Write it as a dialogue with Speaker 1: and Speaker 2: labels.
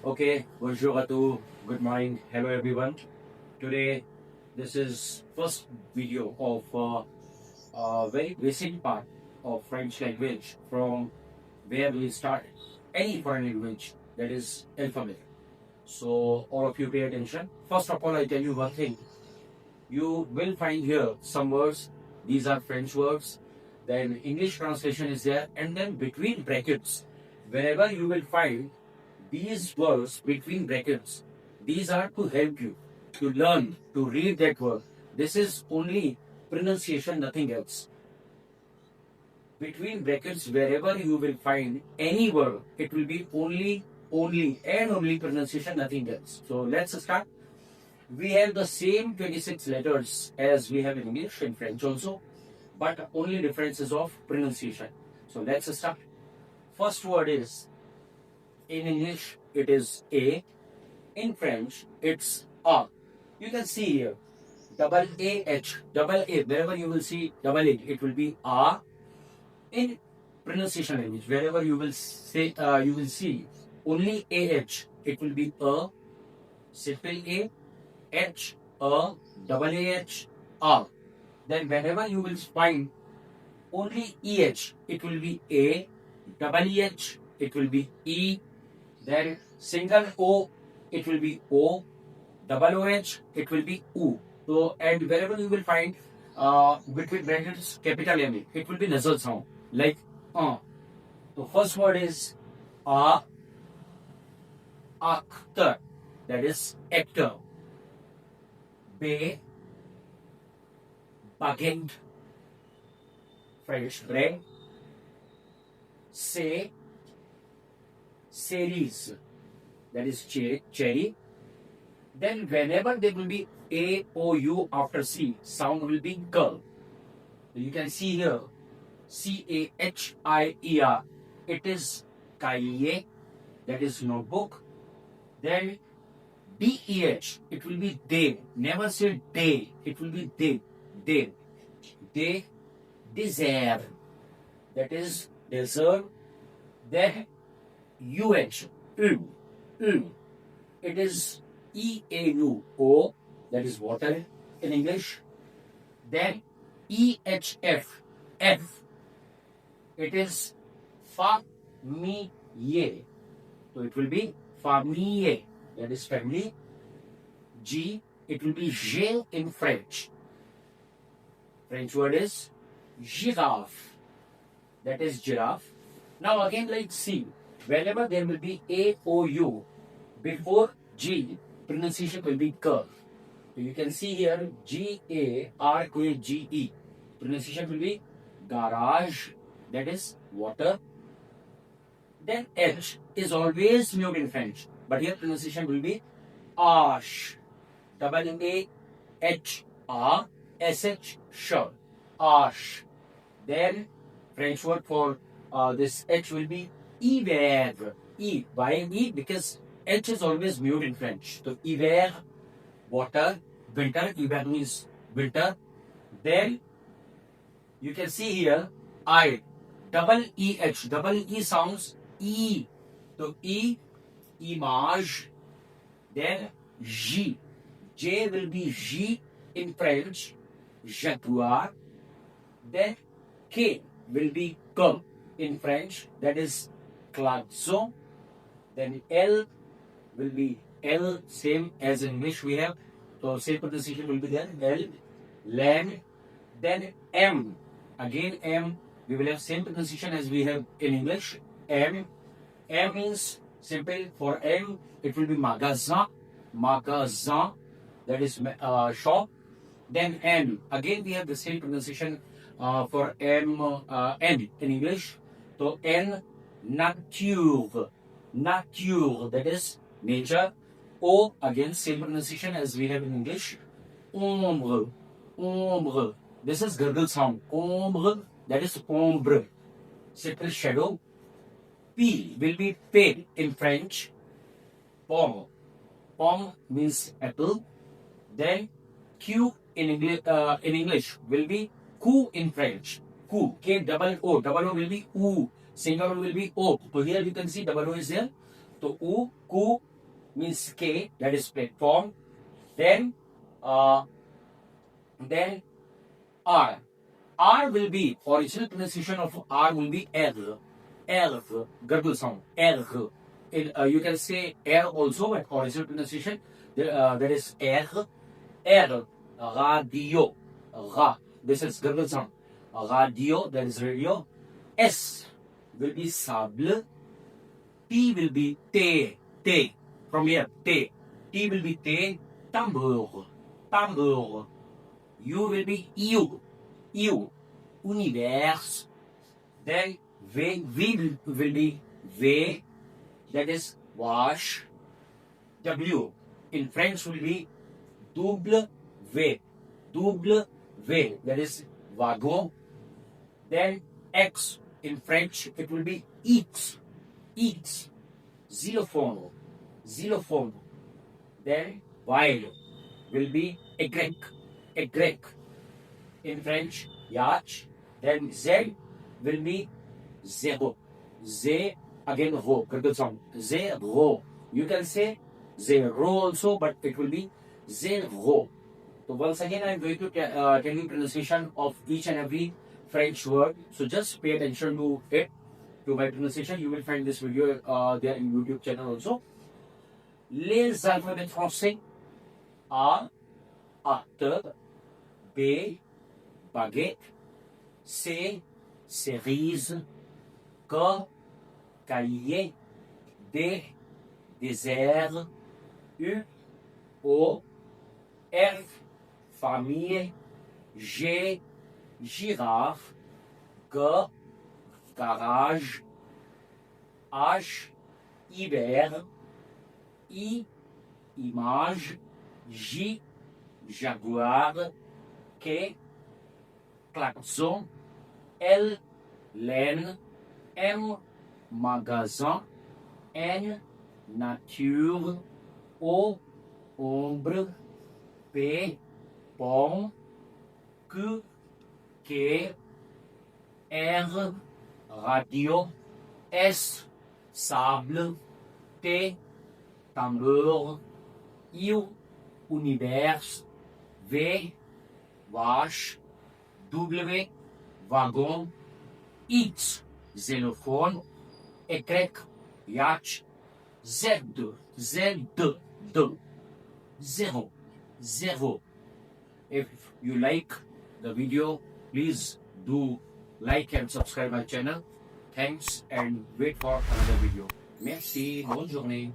Speaker 1: Okay, bonjour à tous. Good morning. Hello everyone. Today, this is first video of a very basic part of French language from where we start any foreign language, that is alphabet. So all of you pay attention. First of all, I tell you one thing. You will find here some words. These are French words. Then English translation is there, and then between brackets, wherever you will find these words between brackets, these are to help you to learn to read that word. This is only pronunciation, nothing else. Between brackets, wherever you will find any word, it will be only pronunciation, nothing else. So let's start. We have the same 26 letters as we have in English and French also, but only differences of pronunciation. So let's start. First word is, in English it is A, in French it's A. You can see here double A-H, double A, wherever you will see double A, it will be A. In pronunciation language, wherever you will say, you will see only A-H, it will be A, simple A, H, A, double A-H, A. Then whenever you will find only EH, it will be A, double EH, it will be E. Then single O, it will be O, double OH, it will be U. So, and wherever you will find between brackets capital M, it will be nasal sound like So first word is actor, that is actor. B, baguette, French bread. C, cerise, that is cherry. Then whenever there will be A, O, U after C, sound will be girl. You can see here Chahier. It is cahier, that is notebook. Then DEH, it will be they. Never say day, it will be they. They desert, that is desert. Then UH, it is EAU, that is water in English. Then EHF, it is famille. So it will be famille, that is family. G, it will be G in French. French word is giraffe, that is giraffe. Now again, let's see. Whenever there will be A, O, U before G, pronunciation will be curve. So you can see here GARAGE. Pronunciation will be garage, that is water. Then H is always mute in French, but here pronunciation will be ash, double A H A S H sh, ash. Then French word for this H will be hiver. E, why E? Because H is always mute in French. So hiver, water. Winter, hiver means winter. Then you can see here I, double EH, double E sounds E. So E, image. Then J, J will be J in French, jaguar. Then K will be comme in French, that is klaxon. Then L will be L, same as in English we have. So same pronunciation will be there. L, land. Then M, again M, we will have same pronunciation as we have in English. M, M means simple. For M, it will be magasin, that is shop. Then N, again we have the same pronunciation for M, N in English. So N, nature, that is nature. O, again same pronunciation as we have in English. Ombre, this is gurgle sound. Ombre, that is ombre, simple shadow. P will be paid in French. Pomme means apple. Then Q in English will be coup in French. Coup, K double O will be U, single O will be O. So here you can see double O is there. So U, coup, means K, that is platform. Then uh, then R. R will be, original pronunciation of R will be R. R, gargle sound. R. You can say R also, but original pronunciation that is R. R. Radio. Ra. This is gargle sound. Radio, that is radio. S will be sable. T will be te. Te. From here, te. T will be te. Tambour. Tambour. U will be you. You. Univers. Then V will be V. That is wash. W in French will be double V. Double V. That is wagon. Then X in French it will be X. X. Xylophone. Xylophone. Then Y will be Y. Y. In French, yacht. Then Z will be zero. Z again ro. Gargle sound. Zero. You can say zero also, but it will be zero. So once again, I am going to tell you pronunciation of each and every French word. So just pay attention to it, to my pronunciation. You will find this video there in YouTube channel also. Les alphabets français. A, acteur. B, baguette. C, cerise. K, cahier. D, désert. U, O, F, famille. G, girafe. G, garage. H, hiver. I, image. J, jaguar. K, klaxon. L, laine. M, magasin. N, nature. O, ombre. P, pont. Q, quai. R, radio. S, sable. T, tambour. U, univers. V, vache. W, wagon. X, xylophone. Y, yacht. Z, Z, D, zero, zero. If you like the video, please do like and subscribe my channel. Thanks and wait for another video. Merci, bonne journée.